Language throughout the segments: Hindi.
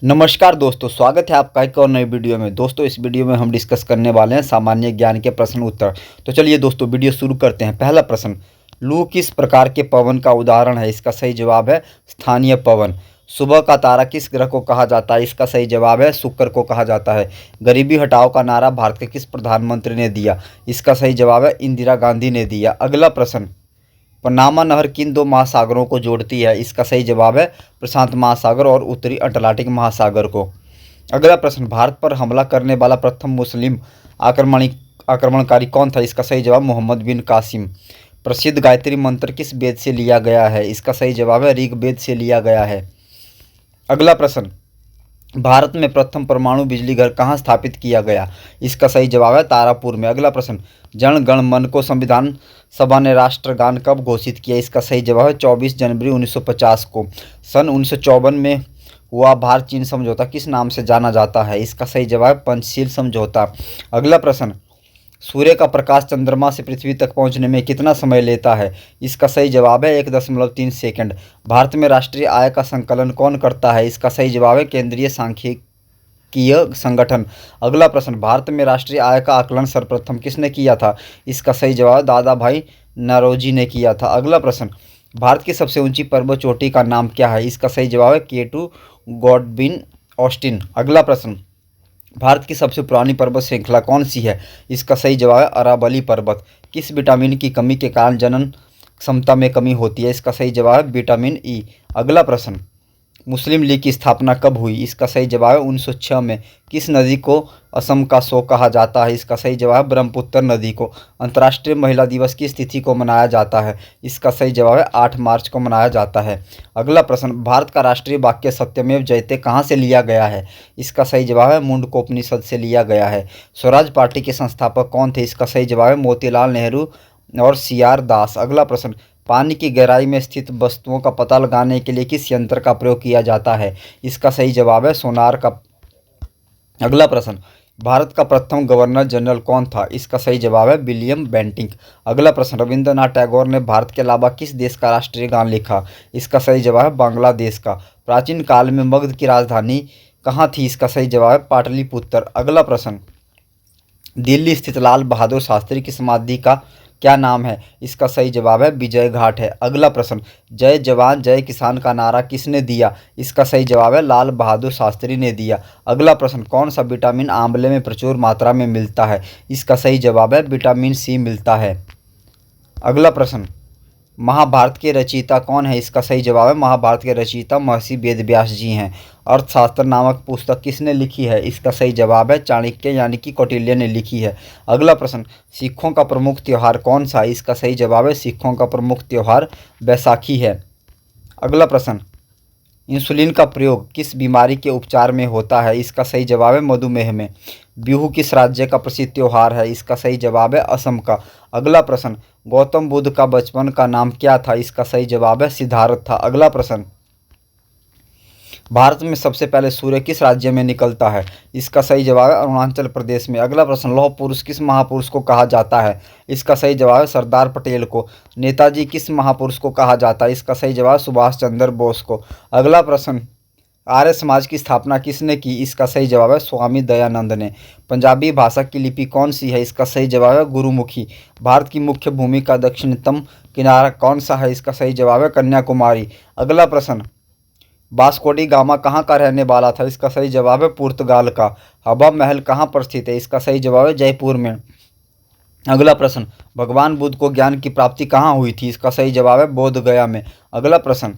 नमस्कार दोस्तों, स्वागत है आपका एक और नई वीडियो में। दोस्तों, इस वीडियो में हम डिस्कस करने वाले हैं सामान्य ज्ञान के प्रश्न उत्तर। तो चलिए दोस्तों, वीडियो शुरू करते हैं। पहला प्रश्न, लू किस प्रकार के पवन का उदाहरण है? इसका सही जवाब है स्थानीय पवन। सुबह का तारा किस ग्रह को कहा जाता है? इसका सही जवाब है शुक्र को कहा जाता है। गरीबी हटाओ का नारा भारत के किस प्रधानमंत्री ने दिया? इसका सही जवाब है इंदिरा गांधी ने दिया। अगला प्रश्न, पनामा नहर किन दो महासागरों को जोड़ती है? इसका सही जवाब है प्रशांत महासागर और उत्तरी अटलांटिक महासागर को। अगला प्रश्न, भारत पर हमला करने वाला प्रथम मुस्लिम आक्रमणकारी कौन था? इसका सही जवाब मोहम्मद बिन कासिम। प्रसिद्ध गायत्री मंत्र किस वेद से लिया गया है? इसका सही जवाब है ऋग्वेद से लिया गया है। अगला प्रश्न, भारत में प्रथम परमाणु बिजली घर कहाँ स्थापित किया गया? इसका सही जवाब है तारापुर में। अगला प्रश्न, जन गण मन को संविधान सभा ने राष्ट्रगान कब घोषित किया? इसका सही जवाब है 24 जनवरी 1950 को। सन 1954 में हुआ भारत चीन समझौता किस नाम से जाना जाता है? इसका सही जवाब है पंचशील समझौता। अगला प्रश्न, सूर्य का प्रकाश चंद्रमा से पृथ्वी तक पहुंचने में कितना समय लेता है? इसका सही जवाब है 1.3 सेकंड। भारत में राष्ट्रीय आय का संकलन कौन करता है? इसका सही जवाब है केंद्रीय सांख्यिकीय संगठन। अगला प्रश्न, भारत में राष्ट्रीय आय का आकलन सर्वप्रथम किसने किया था? इसका सही जवाब दादा भाई नौरोजी ने किया था। अगला प्रश्न, भारत की सबसे ऊंची पर्वत चोटी का नाम क्या है? इसका सही जवाब है K2 गॉडविन ऑस्टिन। अगला प्रश्न, भारत की सबसे पुरानी पर्वत श्रृंखला कौन सी है? इसका सही जवाब है अरावली पर्वत। किस विटामिन की कमी के कारण जनन क्षमता में कमी होती है? इसका सही जवाब है विटामिन ई। अगला प्रश्न, मुस्लिम लीग की स्थापना कब हुई? इसका सही जवाब है 1906 में। किस नदी को असम का शोक कहा जाता है? इसका सही जवाब है ब्रह्मपुत्र नदी को। अंतर्राष्ट्रीय महिला दिवस किस तिथि को मनाया जाता है? इसका सही जवाब है 8 मार्च को मनाया जाता है। अगला प्रश्न, भारत का राष्ट्रीय वाक्य सत्यमेव जयते कहाँ से लिया गया है? इसका सही जवाब है मुंडकोपनिषद से लिया गया है। स्वराज पार्टी के संस्थापक कौन थे? इसका सही जवाब है मोतीलाल नेहरू और CR दास। अगला प्रश्न, पानी की गहराई में स्थित वस्तुओं का पता लगाने के लिए किस यंत्र का प्रयोग किया जाता है? इसका सही जवाब है सोनार का। अगला प्रश्न, भारत का प्रथम गवर्नर जनरल कौन था? इसका सही जवाब है विलियम बेंटिंक। अगला प्रश्न, रविंद्रनाथ टैगोर ने भारत के अलावा किस देश का राष्ट्रीय गान लिखा? इसका सही जवाब है बांग्लादेश का। प्राचीन काल में मगध की राजधानी कहाँ थी? इसका सही जवाब है पाटलिपुत्र। अगला प्रश्न, दिल्ली स्थित लाल बहादुर शास्त्री की समाधि का क्या नाम है? इसका सही जवाब है विजय घाट है। अगला प्रश्न, जय जवान जय किसान का नारा किसने दिया? इसका सही जवाब है लाल बहादुर शास्त्री ने दिया। अगला प्रश्न, कौन सा विटामिन आंवले में प्रचुर मात्रा में मिलता है? इसका सही जवाब है विटामिन C मिलता है। अगला प्रश्न, महाभारत के रचयिता कौन है? इसका सही जवाब है महाभारत के रचयिता महर्षि वेदव्यास जी हैं। अर्थशास्त्र नामक पुस्तक किसने लिखी है? इसका सही जवाब है चाणक्य यानी कि कौटिल्य ने लिखी है। अगला प्रश्न, सिखों का प्रमुख त्यौहार कौन सा है? इसका सही जवाब है सिखों का प्रमुख त्यौहार बैसाखी है। अगला प्रश्न, इंसुलिन का प्रयोग किस बीमारी के उपचार में होता है? इसका सही जवाब है मधुमेह में। बिहू किस राज्य का प्रसिद्ध त्यौहार है? इसका सही जवाब है असम का। अगला प्रश्न, गौतम बुद्ध का बचपन का नाम क्या था? इसका सही जवाब है सिद्धार्थ था। अगला प्रश्न, भारत में सबसे पहले सूर्य किस राज्य में निकलता है? इसका सही जवाब है अरुणाचल प्रदेश में। अगला प्रश्न, लौह पुरुष किस महापुरुष को कहा जाता है? इसका सही जवाब है सरदार पटेल को। नेताजी किस महापुरुष को कहा जाता है? इसका सही जवाब सुभाष चंद्र बोस को। अगला प्रश्न, आर्य समाज की स्थापना किसने की? इसका सही जवाब है स्वामी दयानंद ने। पंजाबी भाषा की लिपि कौन सी है? इसका सही जवाब है गुरुमुखी। भारत की मुख्य भूमि का दक्षिणतम किनारा कौन सा है? इसका सही जवाब है कन्याकुमारी। अगला प्रश्न, वास्को डी गामा कहाँ का रहने वाला था? इसका सही जवाब है पुर्तगाल का। हवा महल कहाँ पर स्थित है? इसका सही जवाब है जयपुर में। अगला प्रश्न, भगवान बुद्ध को ज्ञान की प्राप्ति कहाँ हुई थी? इसका सही जवाब है बोध गया में। अगला प्रश्न,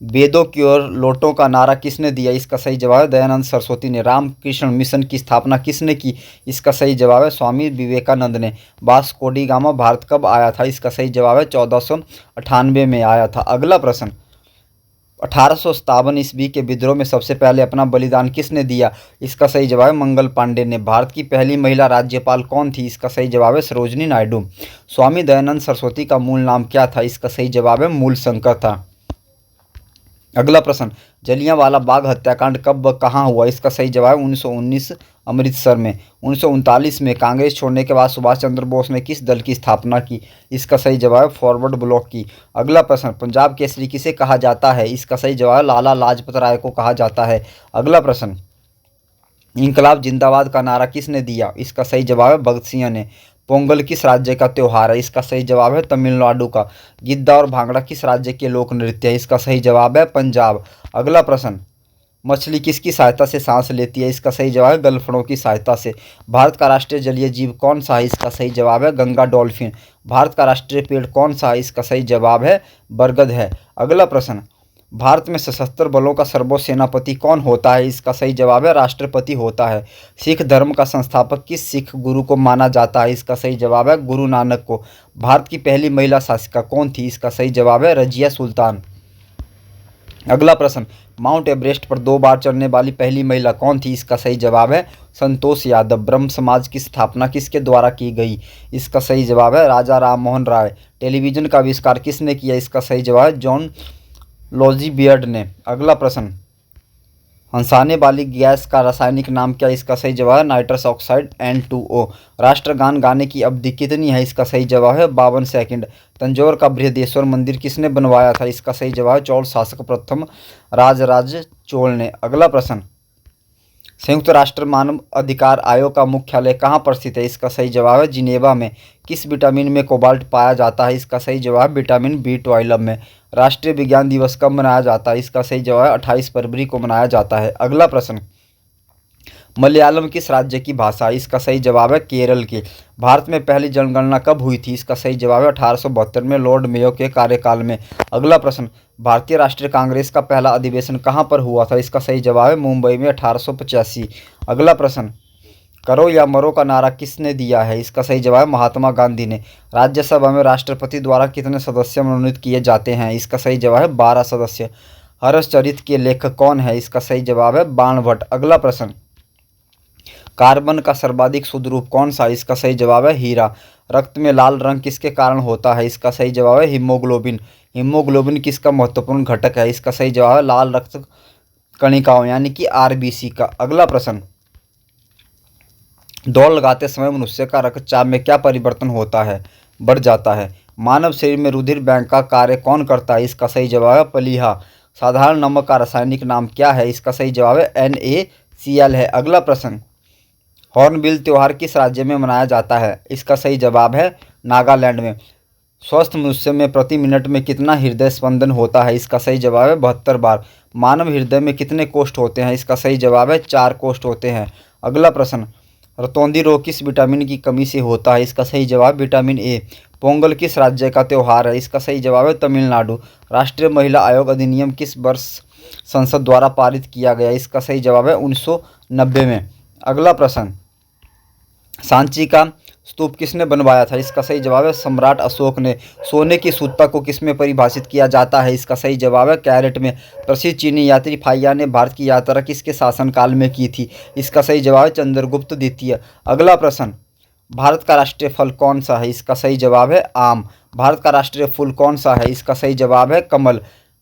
वेदों की ओर लौटों का नारा किसने दिया? इसका सही जवाब है दयानंद सरस्वती ने। रामकृष्ण मिशन की स्थापना किसने की? इसका सही जवाब है स्वामी विवेकानंद ने। वास्को डी गामा भारत कब आया था? इसका सही जवाब है 1498 में आया था। अगला प्रश्न, 1857 ईस्वी के विद्रोह में सबसे पहले अपना बलिदान किसने दिया? इसका सही जवाब है मंगल पांडे ने। भारत की पहली महिला राज्यपाल कौन थी? इसका सही जवाब है सरोजिनी नायडू। स्वामी दयानंद सरस्वती का मूल नाम क्या था? इसका सही जवाब है मूल शंकर था। अगला प्रश्न, जलियांवाला बाग हत्याकांड कब व कहाँ हुआ? इसका सही जवाब है 1919 अमृतसर में। 1939 में कांग्रेस छोड़ने के बाद सुभाष चंद्र बोस ने किस दल की स्थापना की? इसका सही जवाब है फॉरवर्ड ब्लॉक की। अगला प्रश्न, पंजाब केसरी किसे कहा जाता है? इसका सही जवाब है लाला लाजपत राय को कहा जाता है। अगला प्रश्न, इंकलाब जिंदाबाद का नारा किसने दिया? इसका सही जवाब है भगत सिंह ने। पोंगल किस राज्य का त्योहार है? इसका सही जवाब है तमिलनाडु का। गिद्दा और भांगड़ा किस राज्य के लोक नृत्य है? इसका सही जवाब है पंजाब। अगला प्रश्न, मछली किसकी सहायता से सांस लेती है? इसका सही जवाब है गलफड़ों की सहायता से। भारत का राष्ट्रीय जलीय जीव कौन सा है? इसका सही जवाब है गंगा डॉल्फिन। भारत का राष्ट्रीय पेड़ कौन सा है? इसका सही जवाब है बरगद है। अगला प्रश्न, भारत में सशस्त्र बलों का सर्वोच्च सेनापति कौन होता है? इसका सही जवाब है राष्ट्रपति होता है। सिख धर्म का संस्थापक किस सिख गुरु को माना जाता है? इसका सही जवाब है गुरु नानक को। भारत की पहली महिला शासिका कौन थी? इसका सही जवाब है रजिया सुल्तान। अगला प्रश्न, माउंट एवरेस्ट पर 2 बार चढ़ने वाली पहली महिला कौन थी? इसका सही जवाब है संतोष यादव। ब्रह्म समाज की स्थापना किसके द्वारा की गई? इसका सही जवाब है राजा राम मोहन राय। टेलीविजन का आविष्कार किसने किया? इसका सही जवाब है जॉन लॉजी बियर्ड ने। अगला प्रश्न, हंसाने वाली गैस का रासायनिक नाम क्या है? इसका सही जवाब है नाइट्रस ऑक्साइड N2O। राष्ट्रगान गाने की अवधि कितनी है? इसका सही जवाब है 52 सेकंड। तंजौर का बृहदेश्वर मंदिर किसने बनवाया था? इसका सही जवाब है चोल शासक प्रथम राजराज चोल ने। अगला प्रश्न, संयुक्त राष्ट्र मानव अधिकार आयोग का मुख्यालय कहाँ पर स्थित है? इसका सही जवाब है जिनेवा में। किस विटामिन में कोबाल्ट पाया जाता है? इसका सही जवाब विटामिन B12 में। राष्ट्रीय विज्ञान दिवस कब मनाया जाता है? इसका सही जवाब 28 फरवरी को मनाया जाता है। अगला प्रश्न, मलयालम किस राज्य की भाषा है? इसका सही जवाब है केरल की। भारत में पहली जनगणना कब हुई थी? इसका सही जवाब है 1872 में लॉर्ड मेयो के कार्यकाल में। अगला प्रश्न, भारतीय राष्ट्रीय कांग्रेस का पहला अधिवेशन कहाँ पर हुआ था? इसका सही जवाब है मुंबई में 1885। अगला प्रश्न, करो या मरो का नारा किसने दिया है? इसका सही जवाब है महात्मा गांधी ने। राज्यसभा में राष्ट्रपति द्वारा कितने सदस्य मनोनीत किए जाते हैं? इसका सही जवाब है 12 सदस्य। हर्षचरित के लेखक कौन है? इसका सही जवाब है बाणभट्ट। अगला प्रश्न, कार्बन का सर्वाधिक शुद्ध रूप कौन सा है? इसका सही जवाब है हीरा। रक्त में लाल रंग किसके कारण होता है? इसका सही जवाब है हीमोग्लोबिन। हीमोग्लोबिन किसका महत्वपूर्ण घटक है? इसका सही जवाब है लाल रक्त कणिकाओं यानी कि RBC का। अगला प्रश्न, दौड़ लगाते समय मनुष्य का रक्तचाप में क्या परिवर्तन होता है? बढ़ जाता है। मानव शरीर में रुधिर बैंक का कार्य कौन करता है? इसका सही जवाब है प्लीहा। साधारण नमक का रासायनिक नाम क्या है? इसका सही जवाब है NaCl है। अगला प्रश्न, हॉर्नबिल त्यौहार किस राज्य में मनाया जाता है? इसका सही जवाब है नागालैंड में। स्वस्थ मनुष्य में प्रति मिनट में कितना हृदय स्पंदन होता है? इसका सही जवाब है 72 बार। मानव हृदय में कितने कोष्ठ होते हैं? इसका सही जवाब है 4 कोष्ठ होते हैं। अगला प्रश्न, रतौंधी रोग किस विटामिन की कमी से होता है? इसका सही जवाब विटामिन A। पोंगल किस राज्य का त्यौहार है? इसका सही जवाब है तमिलनाडु। राष्ट्रीय महिला आयोग अधिनियम किस वर्ष संसद द्वारा पारित किया गया? इसका सही जवाब है 1990 में। अगला प्रश्न, सांची का स्तूप किसने बनवाया था? इसका सही जवाब है सम्राट अशोक ने। सोने की शुद्धता को किसमें परिभाषित किया जाता है? इसका सही जवाब है कैरेट में। प्रसिद्ध चीनी यात्री फाहियान ने भारत की यात्रा किसके शासनकाल में की थी? इसका सही जवाब है चंद्रगुप्त द्वितीय। अगला प्रश्न, भारत का राष्ट्रीय फल कौन सा है? इसका सही जवाब है आम। भारत का राष्ट्रीय फूल कौन सा है? इसका सही जवाब है कमल।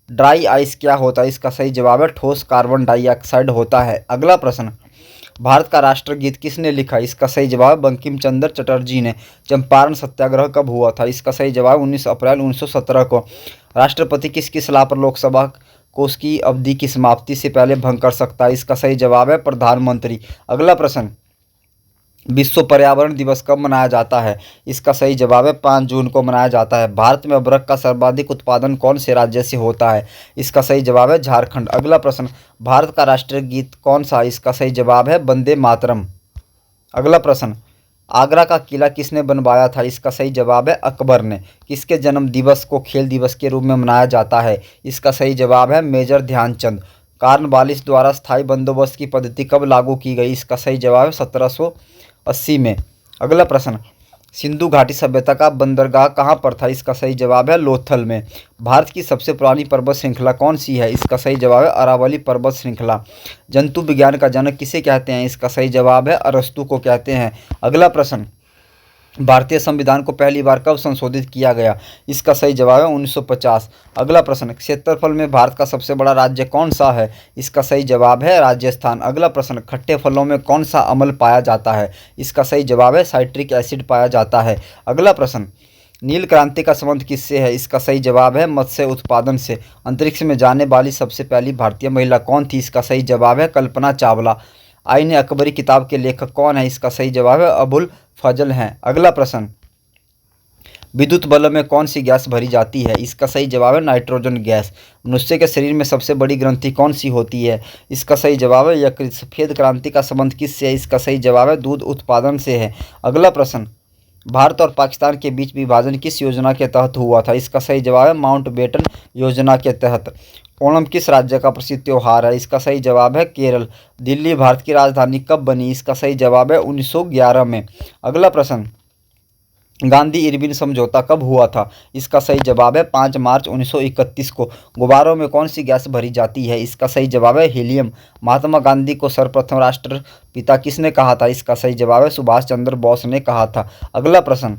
ड्राई आइस क्या होता है? इसका सही जवाब है ठोस कार्बन डाइऑक्साइड होता है। अगला प्रश्न, भारत का राष्ट्रगीत किसने लिखा? इसका सही जवाब बंकिम चंद्र चटर्जी ने। चंपारण सत्याग्रह कब हुआ था? इसका सही जवाब 19 अप्रैल 1917 को। राष्ट्रपति किसकी सलाह पर लोकसभा को उसकी अवधि की समाप्ति से पहले भंग कर सकता है? इसका सही जवाब है प्रधानमंत्री। अगला प्रश्न, विश्व पर्यावरण दिवस कब मनाया जाता है? इसका सही जवाब है 5 जून को मनाया जाता है। भारत में अदरक का सर्वाधिक उत्पादन कौन से राज्य से होता है? इसका सही जवाब है झारखंड। अगला प्रश्न, भारत का राष्ट्रीय गीत कौन सा है? इसका सही जवाब है वंदे मातरम। अगला प्रश्न, आगरा का किला किसने बनवाया था? इसका सही जवाब है अकबर ने। किसके जन्म दिवस को खेल दिवस के रूप में मनाया जाता है? इसका सही जवाब है मेजर ध्यानचंद। कॉर्नवालिस द्वारा स्थायी बंदोबस्त की पद्धति कब लागू की गई? इसका सही जवाब है 1780 में। अगला प्रश्न, सिंधु घाटी सभ्यता का बंदरगाह कहाँ पर था? इसका सही जवाब है लोथल में। भारत की सबसे पुरानी पर्वत श्रृंखला कौन सी है? इसका सही जवाब है अरावली पर्वत श्रृंखला। जंतु विज्ञान का जनक किसे कहते हैं? इसका सही जवाब है अरस्तु को कहते हैं। अगला प्रश्न, भारतीय संविधान को पहली बार कब संशोधित किया गया? इसका सही जवाब है 1950। अगला प्रश्न, क्षेत्रफल में भारत का सबसे बड़ा राज्य कौन सा है? इसका सही जवाब है राजस्थान। अगला प्रश्न, खट्टे फलों में कौन सा अम्ल पाया जाता है? इसका सही जवाब है साइट्रिक एसिड पाया जाता है। अगला प्रश्न, नील क्रांति का संबंध किससे है? इसका सही जवाब है मत्स्य उत्पादन से। अंतरिक्ष में जाने वाली सबसे पहली भारतीय महिला कौन थी? इसका सही जवाब है कल्पना चावला। आईने अकबरी किताब के लेखक कौन है? इसका सही जवाब है अबुल फजल हैं। अगला प्रश्न, विद्युत बल्ब में कौन सी गैस भरी जाती है? इसका सही जवाब है नाइट्रोजन गैस। मनुष्य के शरीर में सबसे बड़ी ग्रंथि कौन सी होती है? इसका सही जवाब है यकृत। सफेद क्रांति का संबंध किससे है? इसका सही जवाब है दूध उत्पादन से है। अगला प्रश्न, भारत और पाकिस्तान के बीच विभाजन किस योजना के तहत हुआ था? इसका सही जवाब है माउंटबेटन योजना के तहत। ओणम किस राज्य का प्रसिद्ध त्योहार है? इसका सही जवाब है केरल। दिल्ली भारत की राजधानी कब बनी? इसका सही जवाब है 1911 में। अगला प्रश्न, गांधी इरविन समझौता कब हुआ था? इसका सही जवाब है 5 मार्च 1931 को। गुब्बारों में कौन सी गैस भरी जाती है? इसका सही जवाब है हीलियम। महात्मा गांधी को सर्वप्रथम राष्ट्रपिता किसने कहा था? इसका सही जवाब है सुभाष चंद्र बोस ने कहा था। अगला प्रश्न,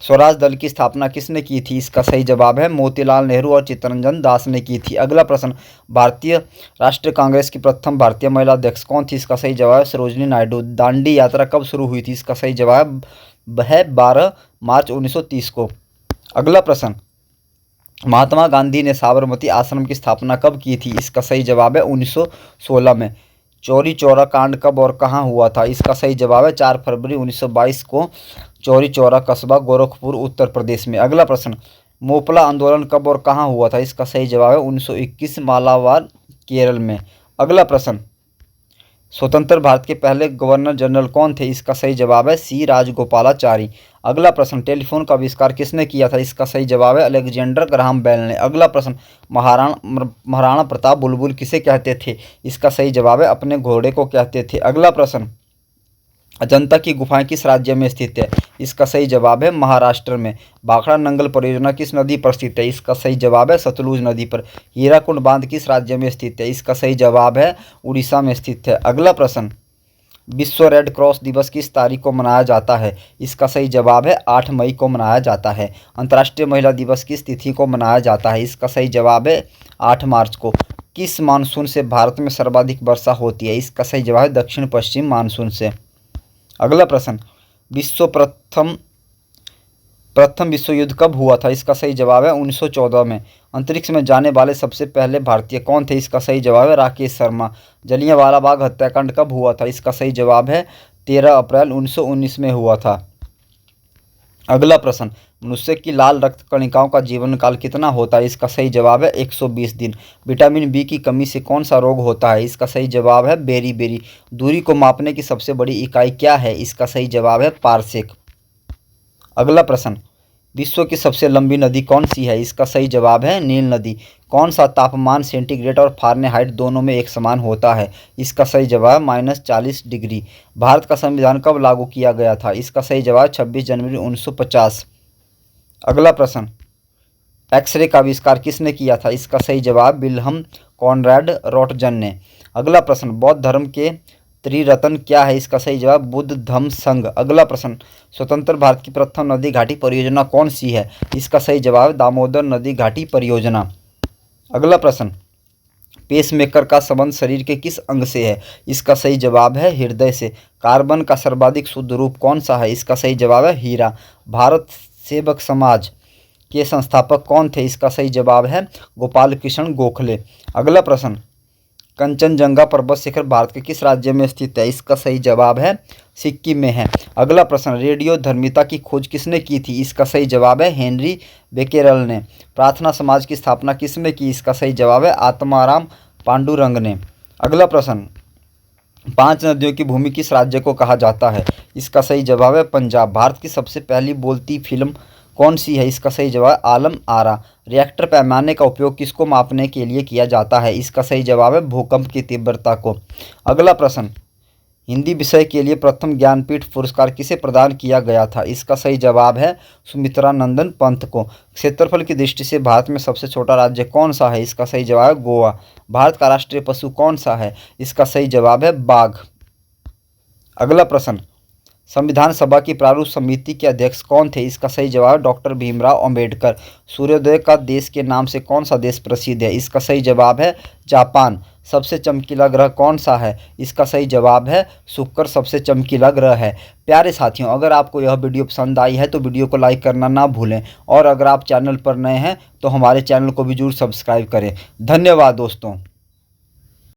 स्वराज दल की स्थापना किसने की थी? इसका सही जवाब है मोतीलाल नेहरू और चित्तरंजन दास ने की थी। अगला प्रश्न, भारतीय राष्ट्रीय कांग्रेस की प्रथम भारतीय महिला अध्यक्ष कौन थी? इसका सही जवाब है सरोजिनी नायडू। दांडी यात्रा कब शुरू हुई थी? इसका सही जवाब है 12 मार्च 1930 को। अगला प्रश्न, महात्मा गांधी ने साबरमती आश्रम की स्थापना कब की थी? इसका सही जवाब है 1916 में। चौरी चौरा कांड कब और कहाँ हुआ था? इसका सही जवाब है 4 फरवरी 1922 को चौरी चौरा कस्बा गोरखपुर उत्तर प्रदेश में। अगला प्रश्न, मोपला आंदोलन कब और कहाँ हुआ था? इसका सही जवाब है 1921 मालाबार केरल में। अगला प्रश्न, स्वतंत्र भारत के पहले गवर्नर जनरल कौन थे? इसका सही जवाब है सी राजगोपालाचारी। अगला प्रश्न, टेलीफोन का आविष्कार किसने किया था? इसका सही जवाब है अलेक्जेंडर ग्राहम बेल ने। अगला प्रश्न, महाराणा प्रताप बुलबुल किसे कहते थे? इसका सही जवाब है अपने घोड़े को कहते थे। अगला प्रश्न, अजंता की गुफाएं किस राज्य में स्थित है? इसका सही जवाब है महाराष्ट्र में। भाखड़ा नंगल परियोजना किस नदी पर स्थित है? इसका सही जवाब है सतलुज नदी पर। हीराकुंड बांध किस राज्य में स्थित है? इसका सही जवाब है उड़ीसा में स्थित है। अगला प्रश्न, विश्व रेड क्रॉस दिवस किस तारीख को मनाया जाता है? इसका सही जवाब है 8 मई को मनाया जाता है। अंतर्राष्ट्रीय महिला दिवस किस तिथि को मनाया जाता है? इसका सही जवाब है 8 मार्च को। किस मानसून से भारत में सर्वाधिक वर्षा होती है? इसका सही जवाब है दक्षिण पश्चिम मानसून से। अगला प्रश्न, प्रथम विश्व युद्ध कब हुआ था? इसका सही जवाब है 1914 में। अंतरिक्ष में जाने वाले सबसे पहले भारतीय कौन थे? इसका सही जवाब है राकेश शर्मा। जलियांवाला बाग हत्याकांड कब हुआ था? इसका सही जवाब है 13 अप्रैल 1919 में हुआ था। अगला प्रश्न, मनुष्य की लाल रक्त कणिकाओं का जीवन काल कितना होता है? इसका सही जवाब है 120 दिन। विटामिन बी की कमी से कौन सा रोग होता है? इसका सही जवाब है बेरी। दूरी को मापने की सबसे बड़ी इकाई क्या है? इसका सही जवाब है पारसेक। अगला प्रश्न, विश्व की सबसे लंबी नदी कौन सी है? इसका सही जवाब है नील नदी। कौन सा तापमान सेंटीग्रेड और फारेनहाइट दोनों में एक समान होता है? इसका सही जवाब -40 डिग्री। भारत का संविधान कब लागू किया गया था? इसका सही जवाब 26 जनवरी 1950। अगला प्रश्न, एक्सरे का आविष्कार किसने किया था? इसका सही जवाब विल्हम कॉनराड रोटजन ने। अगला प्रश्न, बौद्ध धर्म के त्रिरत्न क्या है? इसका सही जवाब बुद्ध धम्म संघ। अगला प्रश्न, स्वतंत्र भारत की प्रथम नदी घाटी परियोजना कौन सी है? इसका सही जवाब दामोदर नदी घाटी परियोजना। अगला प्रश्न, पेसमेकर का संबंध शरीर के किस अंग से है? इसका सही जवाब है हृदय से। कार्बन का सर्वाधिक शुद्ध रूप कौन सा है? इसका सही जवाब है हीरा। भारत सेवक समाज के संस्थापक कौन थे? इसका सही जवाब है गोपाल कृष्ण गोखले। अगला प्रश्न, कंचनजंगा पर्वत शिखर भारत के किस राज्य में स्थित है? इसका सही जवाब है सिक्किम में है। अगला प्रश्न, रेडियोधर्मिता की खोज किसने की थी? इसका सही जवाब है हेनरी बेकेरल ने। प्रार्थना समाज की स्थापना किसने की? इसका सही जवाब है आत्माराम पांडुरंग ने। अगला प्रश्न, 5 नदियों की भूमि किस राज्य को कहा जाता है? इसका सही जवाब है पंजाब। भारत की सबसे पहली बोलती फिल्म कौन सी है? इसका सही जवाब आलम आरा। रिएक्टर पैमाने का उपयोग किसको मापने के लिए किया जाता है? इसका सही जवाब है भूकंप की तीव्रता को। अगला प्रश्न, हिंदी विषय के लिए प्रथम ज्ञानपीठ पुरस्कार किसे प्रदान किया गया था? इसका सही जवाब है सुमित्रा नंदन पंत को। क्षेत्रफल की दृष्टि से भारत में सबसे छोटा राज्य कौन सा है? इसका सही जवाब है गोवा। भारत का राष्ट्रीय पशु कौन सा है? इसका सही जवाब है बाघ। अगला प्रश्न, संविधान सभा की प्रारूप समिति के अध्यक्ष कौन थे? इसका सही जवाब है डॉक्टर भीमराव अंबेडकर। सूर्योदय का देश के नाम से कौन सा देश प्रसिद्ध है? इसका सही जवाब है जापान। सबसे चमकीला ग्रह कौन सा है? इसका सही जवाब है शुक्र सबसे चमकीला ग्रह है। प्यारे साथियों, अगर आपको यह वीडियो पसंद आई है तो वीडियो को लाइक करना ना भूलें, और अगर आप चैनल पर नए हैं तो हमारे चैनल को भी जरूर सब्सक्राइब करें। धन्यवाद दोस्तों।